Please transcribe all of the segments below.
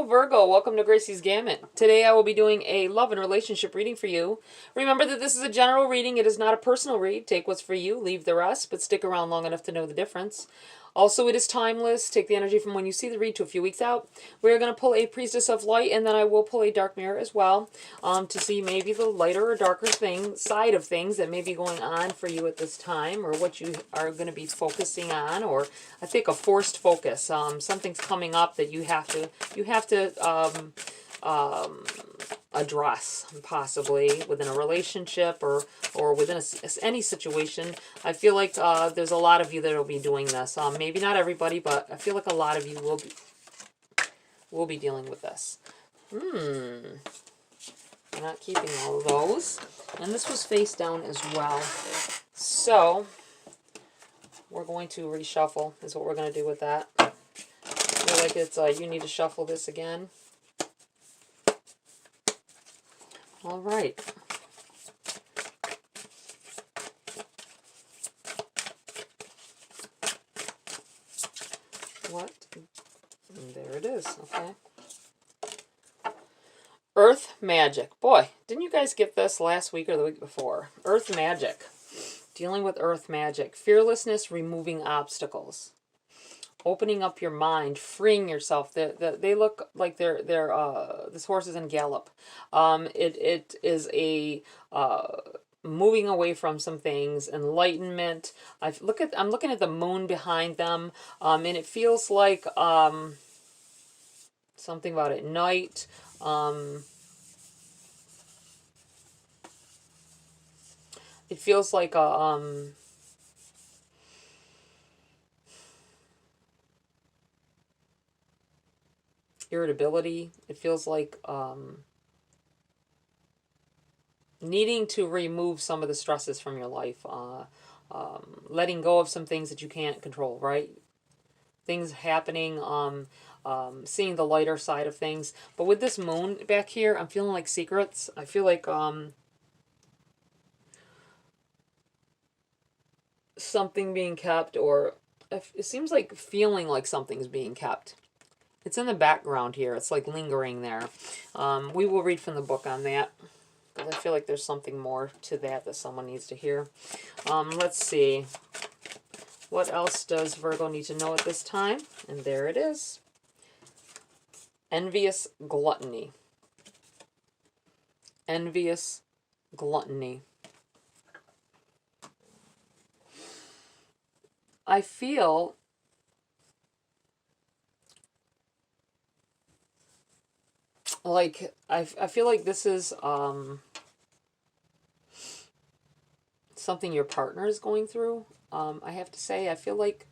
Hello Virgo, welcome to Gracie's Gamut. Today I will be doing a love and relationship reading for you. Remember that this is a general reading, it is not a personal read. Take what's for you, leave the rest, but stick around long enough to know the difference. Also, it is timeless. Take the energy from when you see the read to a few weeks out. We're going to pull a Priestess of Light, and then I will pull a Dark Mirror as well to see maybe the lighter or darker side of things that may be going on for you at this time, or what you are going to be focusing on, or I think a forced focus. Something's coming up that you have to address, possibly within a relationship or within any situation. I feel like there's a lot of you that will be doing this. Maybe not everybody, but I feel like a lot of you will be dealing with this. I'm not keeping all of those. And this was face down as well. So we're going to reshuffle is what we're going to do with that. I feel like it's you need to shuffle this again. All right. What? And there it is. Okay. Earth Magic. Boy, didn't you guys get this last week or the week before? Earth Magic. Dealing with Earth Magic. Fearlessness, removing obstacles. Opening up your mind, freeing yourself. They look like they're this horse is in gallop. It is a moving away from some things, enlightenment. I'm looking at the moon behind them, and it feels like something about at night. It feels like a irritability. It feels like needing to remove some of the stresses from your life, letting go of some things that you can't control, right? Things happening, seeing the lighter side of things. But with this moon back here, I'm feeling like secrets. I feel like something being kept, or it seems like feeling like something's being kept. It's in the background here. It's like lingering there. We will read from the book on that, because I feel like there's something more to that someone needs to hear. Let's see. What else does Virgo need to know at this time? And there it is. Envious gluttony. Envious gluttony. I feel like I feel like this is something your partner is going through. I have to say, I feel like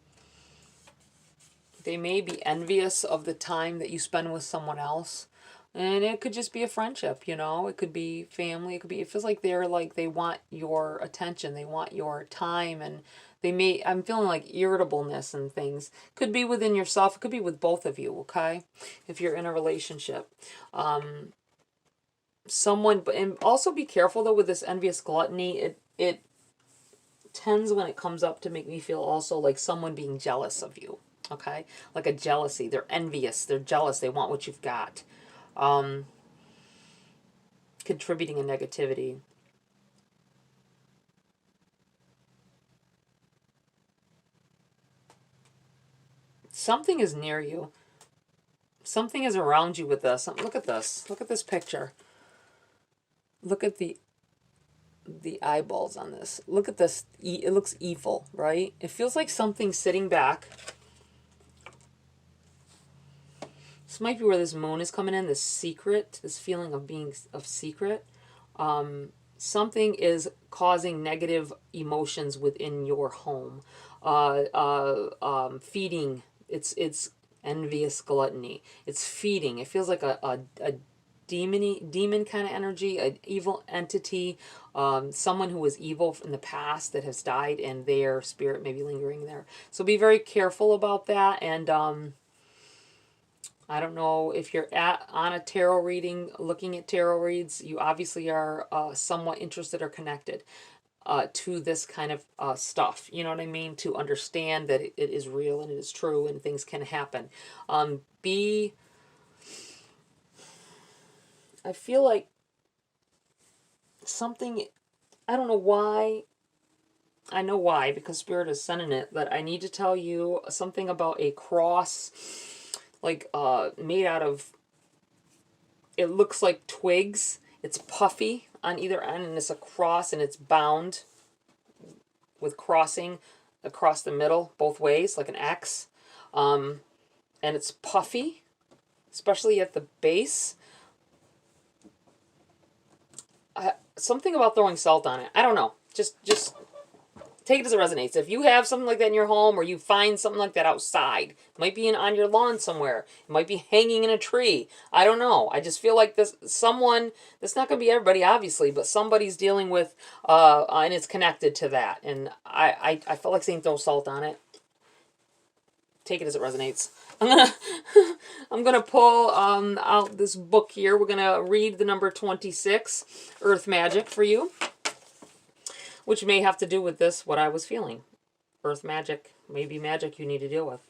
they may be envious of the time that you spend with someone else. And it could just be a friendship, you know. It could be family. It feels like they want your attention. They want your time. And I'm feeling like irritableness and things. Could be within yourself. It could be with both of you, okay? If you're in a relationship. And also be careful though with this envious gluttony. It tends, when it comes up, to make me feel also like someone being jealous of you, okay? Like a jealousy. They're envious. They're jealous. They want what you've got. Contributing a negativity. Something is near you. Something is around you with this. Look at this. Look at this picture. Look at the eyeballs on this. Look at this. It looks evil, right? It feels like something sitting back. This might be where this moon is coming in, this secret, this feeling of being of secret. Something is causing negative emotions within your home. Feeding. It's envious gluttony. It's feeding. It feels like a demon kind of energy, an evil entity, someone who was evil in the past that has died, and their spirit may be lingering there. So be very careful about that. And I don't know if you're on a tarot reading, looking at tarot reads, you obviously are somewhat interested or connected to this kind of stuff. You know what I mean? To understand that it is real and it is true and things can happen. Be I feel like something, I don't know why. I know why, because Spirit is sending it, that I need to tell you something about a cross, like made out of, it looks like twigs. It's puffy on either end, and it's a cross, and it's bound with crossing across the middle both ways, like an X. And it's puffy, especially at the base. Something about throwing salt on it. I don't know. Just take it as it resonates. If you have something like that in your home, or you find something like that outside, it might be on your lawn somewhere. It might be hanging in a tree. I don't know. I just feel like this someone. That's not going to be everybody, obviously, but somebody's dealing with, and it's connected to that. And I felt like saying throw salt on it. Take it as it resonates. I'm gonna pull out this book here. We're gonna read the number 26, Earth Magic, for you, which may have to do with this, what I was feeling. Earth magic, maybe magic you need to deal with.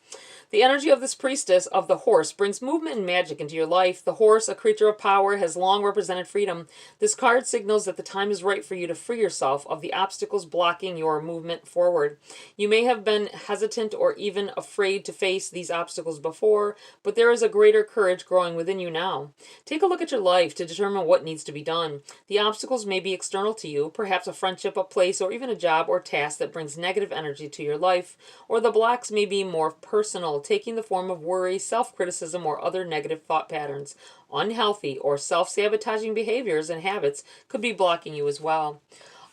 The energy of this priestess of the horse brings movement and magic into your life. The horse, a creature of power, has long represented freedom. This card signals that the time is right for you to free yourself of the obstacles blocking your movement forward. You may have been hesitant or even afraid to face these obstacles before, but there is a greater courage growing within you now. Take a look at your life to determine what needs to be done. The obstacles may be external to you, perhaps a friendship, a place, or even a job or task that brings negative energy to your life, or the blocks may be more personal, taking the form of worry, self-criticism, or other negative thought patterns. Unhealthy or self-sabotaging behaviors and habits could be blocking you as well.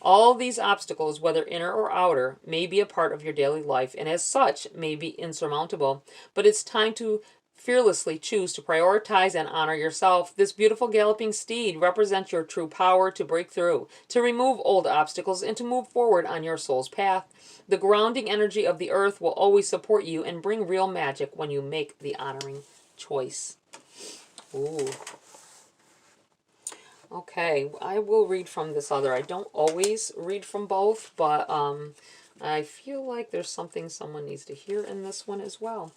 All these obstacles, whether inner or outer, may be a part of your daily life, and as such may be insurmountable. But it's time to fearlessly choose to prioritize and honor yourself. This beautiful galloping steed represents your true power to break through, to remove old obstacles, and to move forward on your soul's path. The grounding energy of the earth will always support you and bring real magic when you make the honoring choice. Ooh. Okay, I will read from this other. I don't always read from both, but I feel like there's something someone needs to hear in this one as well.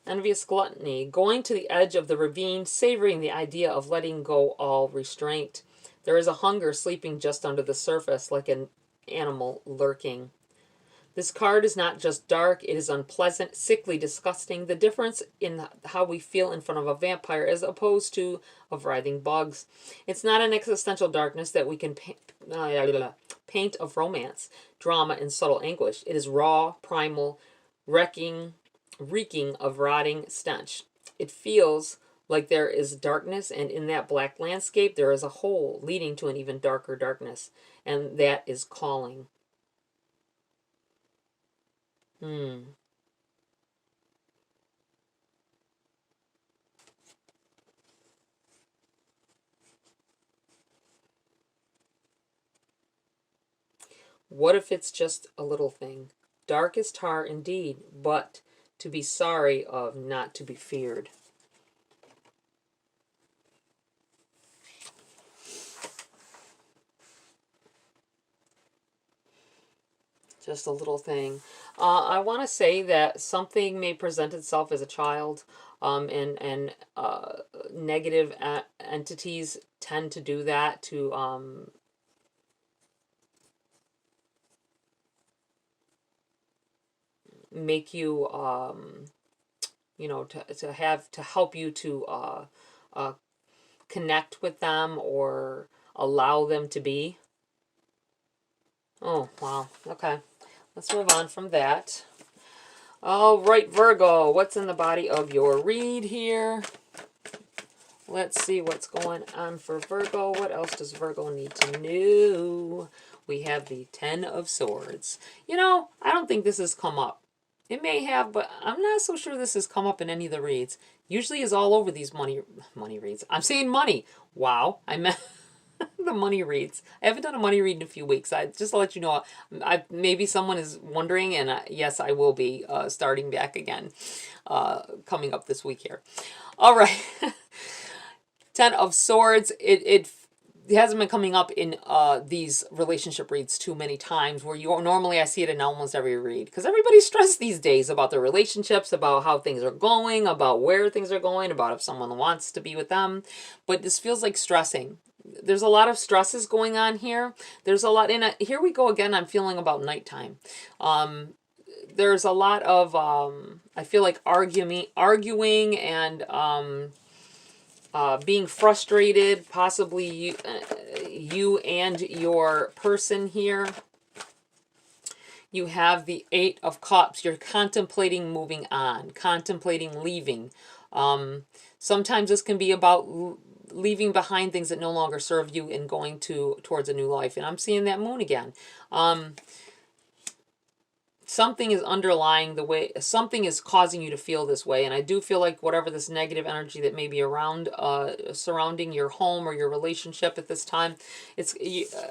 Envious gluttony, going to the edge of the ravine, savoring the idea of letting go all restraint. There is a hunger sleeping just under the surface, like an animal lurking. This card is not just dark, it is unpleasant, sickly, disgusting. The difference in how we feel in front of a vampire as opposed to of writhing bugs. It's not an existential darkness that we can paint of romance, drama, and subtle anguish. It is raw, primal, reeking of rotting stench. It feels like there is darkness, and in that black landscape there is a hole leading to an even darker darkness, and that is calling. What if it's just a little thing? Dark as tar indeed, but to be sorry of, not to be feared. Just a little thing. I want to say that something may present itself as a child, and negative entities tend to do that to make you, you know, to help you to connect with them or allow them to be. Oh, wow. Okay. Let's move on from that. All right, Virgo, what's in the body of your read here? Let's see what's going on for Virgo. What else does Virgo need to know? We have the Ten of Swords. You know, I don't think this has come up. It may have, but I'm not so sure this has come up in any of the reads. Usually is all over these money reads. I'm saying money. Wow. I meant the money reads. I haven't done a money read in a few weeks. Just to let you know, maybe someone is wondering, and yes, I will be starting back again coming up this week here. All right. Ten of Swords. it hasn't been coming up in these relationship reads too many times, where you normally I see it in almost every read, because everybody's stressed these days about their relationships, about how things are going, about where things are going, about if someone wants to be with them. But this feels like stressing. There's a lot of stresses going on here. There's a lot in it. Here we go again. I'm feeling about nighttime. There's a lot of I feel like arguing and being frustrated, possibly you and your person here. You have the Eight of Cups. You're contemplating moving on, contemplating leaving. Sometimes this can be about leaving behind things that no longer serve you and going towards a new life. And I'm seeing that moon again. Something is underlying the way, something is causing you to feel this way. And I do feel like whatever this negative energy that may be around, surrounding your home or your relationship at this time,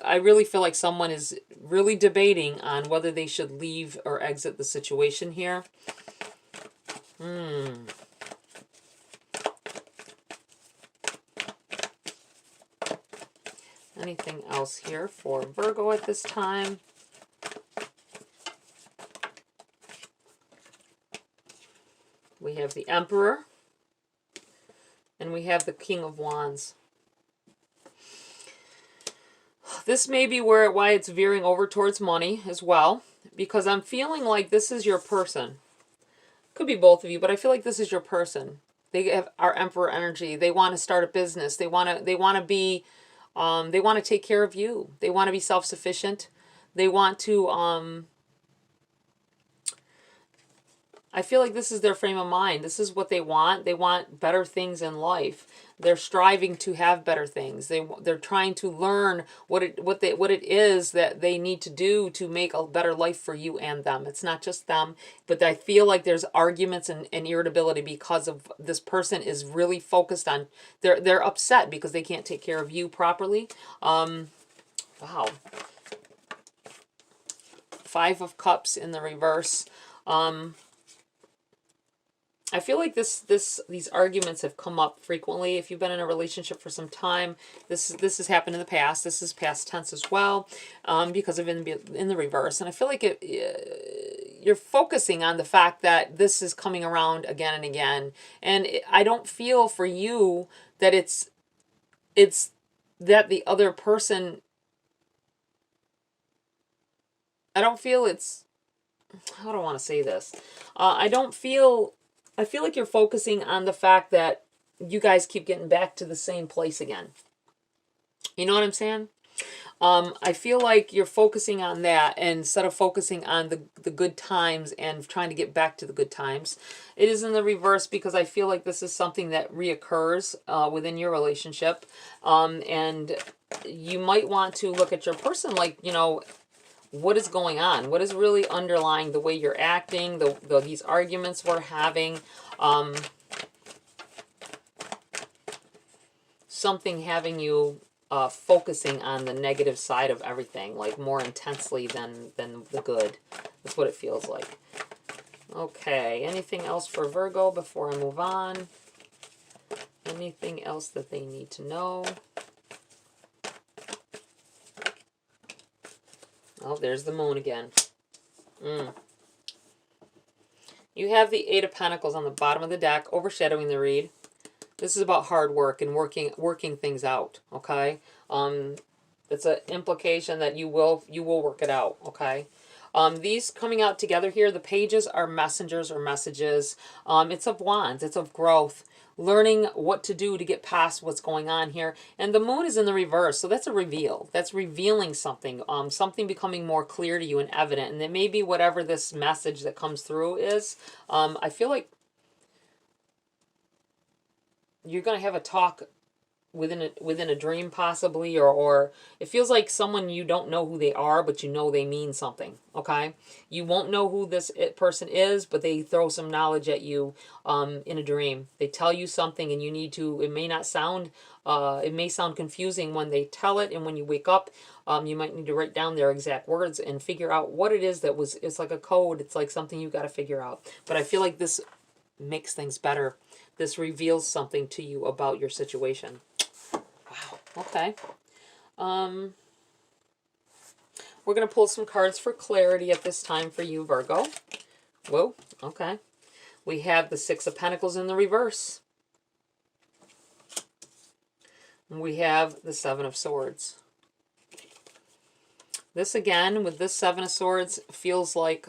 I really feel like someone is really debating on whether they should leave or exit the situation here. Anything else here for Virgo at this time? We have the Emperor, and we have the King of Wands. This may be why it's veering over towards money as well, because I'm feeling like this is your person. Could be both of you, but I feel like this is your person. They have our Emperor energy. They want to start a business. They want to be, they want to take care of you. They want to be self-sufficient. They want to, I feel like this is their frame of mind. This is what they want. They want better things in life. They're striving to have better things. They're trying to learn what it is that they need to do to make a better life for you and them. It's not just them, but I feel like there's arguments and irritability because of this person is really focused on, they're upset because they can't take care of you properly. Wow. Five of Cups in the reverse. I feel like these arguments have come up frequently. If you've been in a relationship for some time, this has happened in the past. This is past tense as well, because of in the reverse. And I feel like you're focusing on the fact that this is coming around again and again. And I don't feel for you that it's that the other person. I don't feel it's. How do I want to say this? I feel like you're focusing on the fact that you guys keep getting back to the same place again. You know what I'm saying? I feel like you're focusing on that instead of focusing on the good times and trying to get back to the good times. It is in the reverse because I feel like this is something that reoccurs within your relationship. And you might want to look at your person like, what is going on? What is really underlying the way you're acting, these arguments we're having? Something having you focusing on the negative side of everything, like more intensely than the good. That's what it feels like. Okay, anything else for Virgo before I move on? Anything else that they need to know? Oh, there's the moon again. You have the Eight of Pentacles on the bottom of the deck, overshadowing the read. This is about hard work and working things out, okay? It's an implication that you will work it out, okay? These coming out together here, the pages are messengers or messages. It's of wands. It's of growth. Learning what to do to get past what's going on here. And the moon is in the reverse, so that's a reveal. That's revealing something, something becoming more clear to you and evident. And it may be whatever this message that comes through is. I feel like you're going to have a talk within a dream possibly, or it feels like someone you don't know who they are, but you know they mean something, okay? You won't know who this person is, but they throw some knowledge at you in a dream. They tell you something and you need to, it may sound confusing when they tell it, and when you wake up, you might need to write down their exact words and figure out what it is it's like a code. It's like something you got to figure out. But I feel like this makes things better. This reveals something to you about your situation. Wow. Okay. Um, we're going to pull some cards for clarity at this time for you, Virgo. Whoa, okay. We have the Six of Pentacles in the reverse. We have the Seven of Swords. This again, with this Seven of Swords, feels like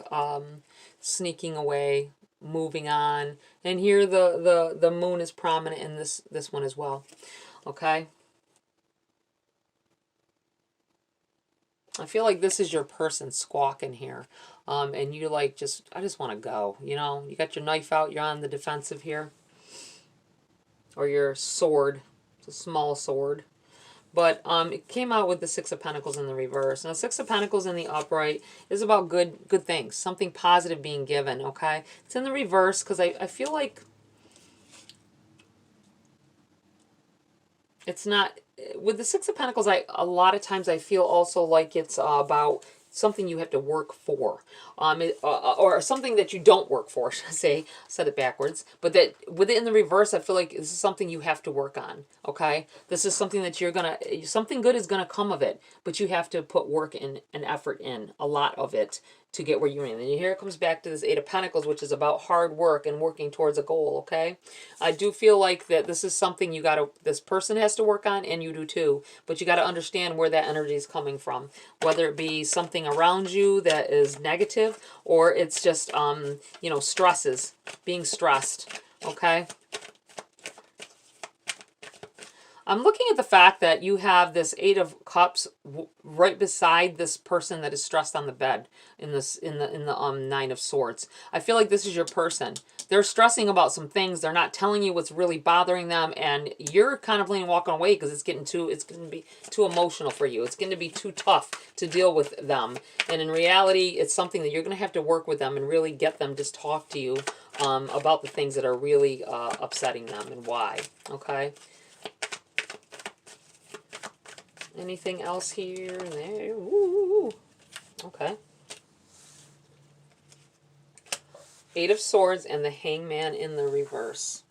sneaking away, moving on. And here the moon is prominent in this one as well. Okay? I feel like this is your person squawking here. And you're like, I just want to go. You know, you got your knife out, you're on the defensive here. Or your sword. It's a small sword. But it came out with the Six of Pentacles in the reverse. Now, Six of Pentacles in the upright is about good things. Something positive being given, okay? It's in the reverse because I feel like it's not... With the Six of Pentacles, a lot of times I feel also like it's about something you have to work for, or something that you don't work for, should I say. Said it backwards. But that with it in the reverse, I feel like this is something you have to work on, okay? This is something that something good is gonna come of it, but you have to put work in and effort in, a lot of it, to get where you're in. And here it comes back to this Eight of Pentacles, which is about hard work and working towards a goal, okay? I do feel like that this is something this person has to work on, and you do too, but you gotta understand where that energy is coming from, whether it be something around you that is negative, or it's just, you know, stresses, being stressed, okay? I'm looking at the fact that you have this Eight of Cups right beside this person that is stressed on the bed in the Nine of Swords. I feel like this is your person. They're stressing about some things. They're not telling you what's really bothering them, and you're kind of walking away because it's going to be too emotional for you. It's going to be too tough to deal with them. And in reality, it's something that you're going to have to work with them and really get them to talk to you about the things that are really upsetting them and why. Okay. Anything else here and there? Ooh. Okay. Eight of Swords and the Hangman in the reverse.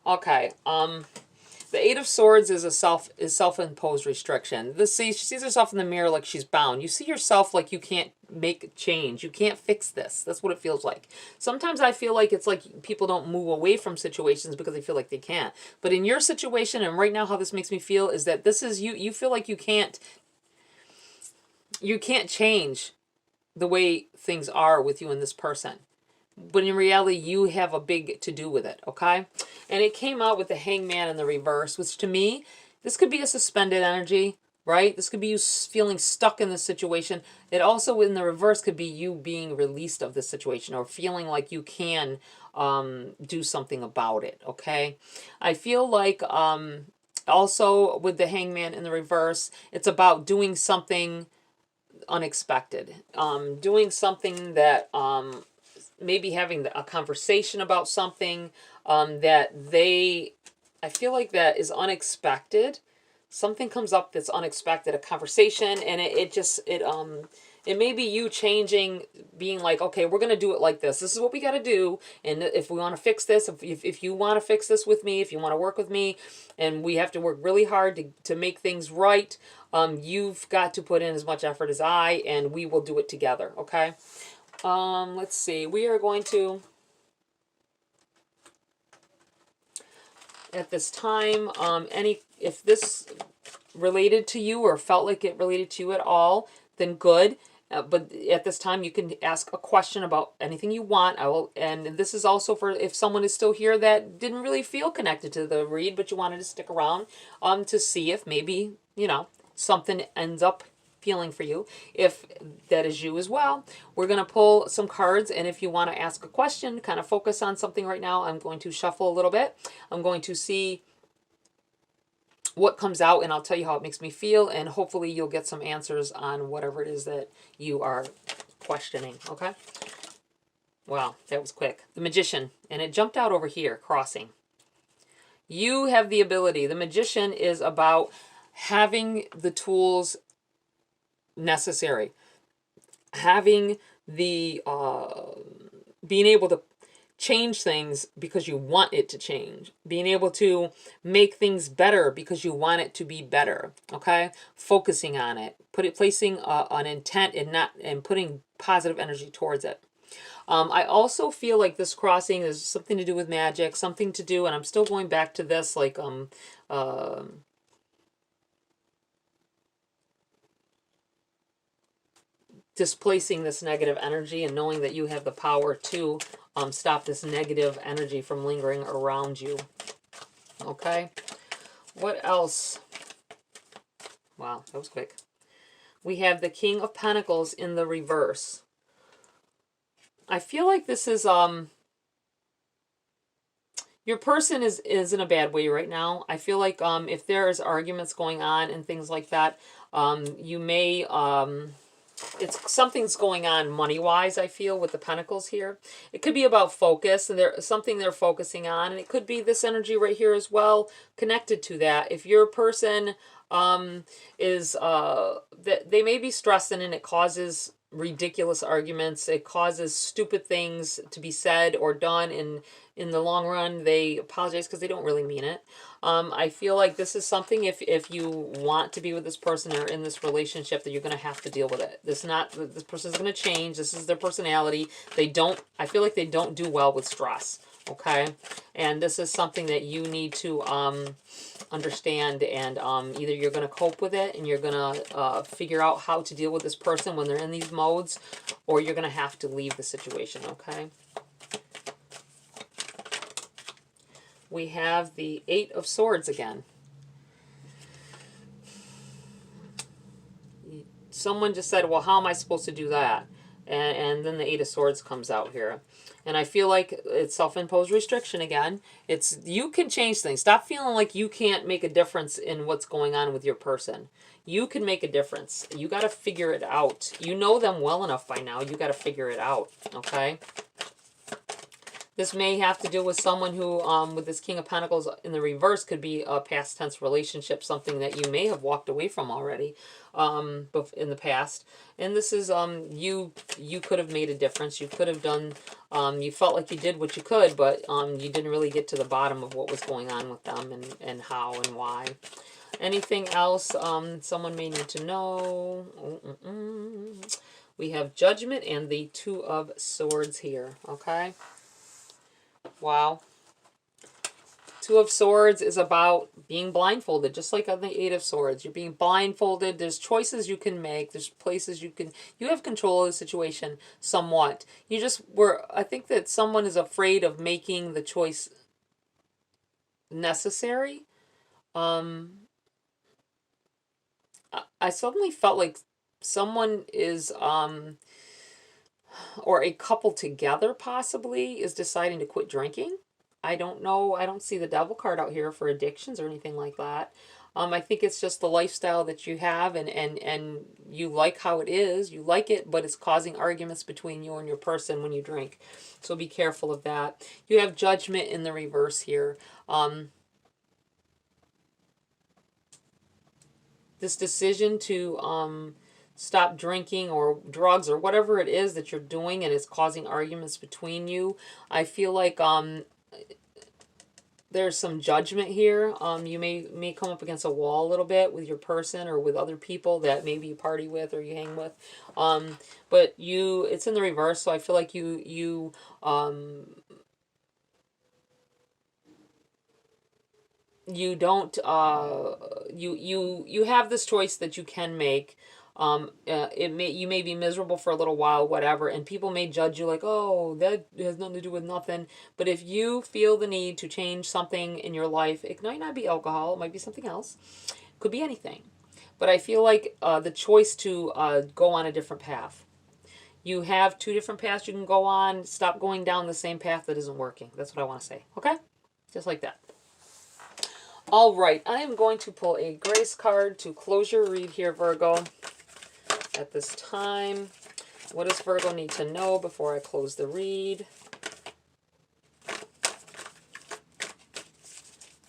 Okay. The Eight of Swords is self-imposed restriction. She sees herself in the mirror like she's bound. You see yourself like you can't make change. You can't fix this. That's what it feels like. Sometimes I feel like it's like people don't move away from situations because they feel like they can't. But in your situation, and right now how this makes me feel, is that this is you feel like you can't change the way things are with you and this person. But in reality, you have a big to do with it, okay? And it came out with the Hangman in the reverse, which to me, this could be a suspended energy, right? This could be you feeling stuck in this situation. It also, in the reverse, could be you being released of this situation or feeling like you can do something about it, okay? I feel like also with the Hangman in the reverse, it's about doing something unexpected. Doing something that... maybe having a conversation about something that I feel like that is unexpected. Something comes up that's unexpected, a conversation, and it may be you changing, being like, okay, we're going to do it like this. This is what we got to do. And if we want to fix this, if you want to fix this with me, if you want to work with me, and we have to work really hard to make things right, you've got to put in as much effort as I, and we will do it together, okay? Let's see. We are going to, at this time, if this related to you or felt like it related to you at all, then good. But at this time, you can ask a question about anything you want. And this is also for if someone is still here that didn't really feel connected to the read, but you wanted to stick around, to see if maybe, you know, something ends up feeling for you. If that is you as well, we're going to pull some cards, and if you want to ask a question, kind of focus on something right now, I'm going to shuffle a little bit. I'm going to see what comes out, and I'll tell you how it makes me feel, and hopefully you'll get some answers on whatever it is that you are questioning, okay? Wow, that was quick. The Magician, and it jumped out over here, crossing. You have the ability. The Magician is about having the tools necessary, having the being able to change things because you want it to change, being able to make things better because you want it to be better. Okay, focusing on it, placing an intent and not and putting positive energy towards it. I also feel like this crossing is something to do with magic, something to do, and I'm still going back to this, like displacing this negative energy and knowing that you have the power to stop this negative energy from lingering around you. Okay, what else? Wow, that was quick. We have the King of Pentacles in the reverse. I feel like this is your person is in a bad way right now. I feel like if there's arguments going on and things like that, you may it's something's going on money-wise, I feel, with the Pentacles here. It could be about focus, and there's something they're focusing on, and it could be this energy right here as well, connected to that. If your person is that they may be stressing, and it causes ridiculous arguments, it causes stupid things to be said or done, and in the long run they apologize because they don't really mean it. I feel like this is something, if you want to be with this person or in this relationship, that you're going to have to deal with it. This person's going to change. This is their personality. I feel like they don't do well with stress. Okay, and this is something that you need to understand, and either you're going to cope with it and you're going to figure out how to deal with this person when they're in these modes, or you're going to have to leave the situation. Okay, we have the Eight of Swords again. Someone just said, well, how am I supposed to do that? And then the Eight of Swords comes out here. And I feel like it's self-imposed restriction again. It's, you can change things. Stop feeling like you can't make a difference in what's going on with your person. You can make a difference. You got to figure it out. You know them well enough by now. You got to figure it out, okay? This may have to do with someone who, with this King of Pentacles in the reverse, could be a past tense relationship, something that you may have walked away from already in the past. And this is, you could have made a difference. You could have done, you felt like you did what you could, but you didn't really get to the bottom of what was going on with them and how and why. Anything else someone may need to know? We have Judgment and the Two of Swords here, okay? Wow. Two of Swords is about being blindfolded, just like on the Eight of Swords. You're being blindfolded. There's choices you can make. There's places you have control of the situation somewhat. I think that someone is afraid of making the choice necessary. I suddenly felt like someone is, or a couple together possibly, is deciding to quit drinking. I don't know. I don't see the Devil card out here for addictions or anything like that. I think it's just the lifestyle that you have, and you like how it is. You like it, but it's causing arguments between you and your person when you drink. So be careful of that. You have Judgment in the reverse here. This decision to stop drinking or drugs or whatever it is that you're doing, and it's causing arguments between you. I feel like there's some judgment here. You may come up against a wall a little bit with your person or with other people that maybe you party with or you hang with. But it's in the reverse, so I feel like you don't you have this choice that you can make. You may be miserable for a little while, whatever, and people may judge you like, oh, that has nothing to do with nothing. But if you feel the need to change something in your life, it might not be alcohol, it might be something else, it could be anything. But I feel like the choice to go on a different path. You have two different paths you can go on. Stop going down the same path that isn't working. That's what I want to say. Okay? Just like that. All right. I am going to pull a Grace card to close your read here, Virgo. At this time, what does Virgo need to know before I close the read?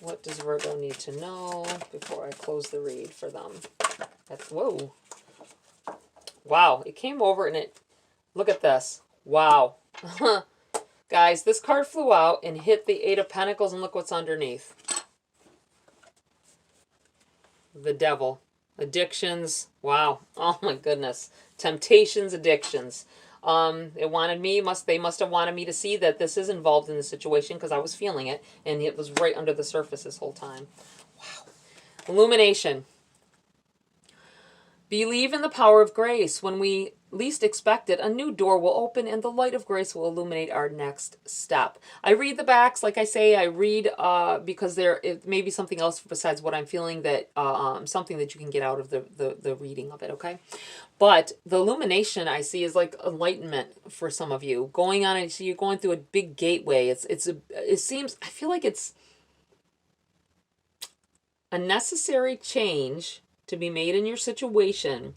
What does Virgo need to know before I close the read for them? Whoa. Wow, it came over and look at this. Wow. Guys, this card flew out and hit the Eight of Pentacles, and look what's underneath. The Devil. Addictions. Wow. Oh my goodness. Temptations, addictions. It wanted me, they must have wanted me to see that this is involved in the situation, because I was feeling it, and it was right under the surface this whole time. Wow. Illumination. Believe in the power of grace. When we least expect it, a new door will open and the light of grace will illuminate our next step. I read the backs, like I say, I read because it may be something else besides what I'm feeling, that something that you can get out of the reading of it, okay? But the illumination I see is like enlightenment for some of you. Going on, and so you're going through a big gateway. It seems, I feel like it's a necessary change to be made in your situation,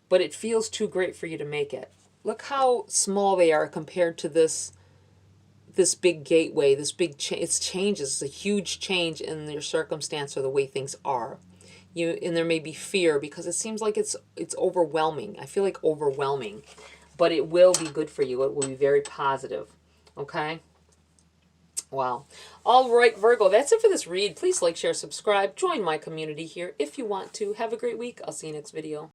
but it feels too great for you to make it. Look how small they are compared to this big gateway, this big change. It's changes. It's a huge change in your circumstance or the way things are. And there may be fear because it seems like it's overwhelming. I feel like overwhelming, but it will be good for you. It will be very positive. Okay. Wow. All right, Virgo, that's it for this read. Please like, share, subscribe. Join my community here if you want to. Have a great week. I'll see you next video.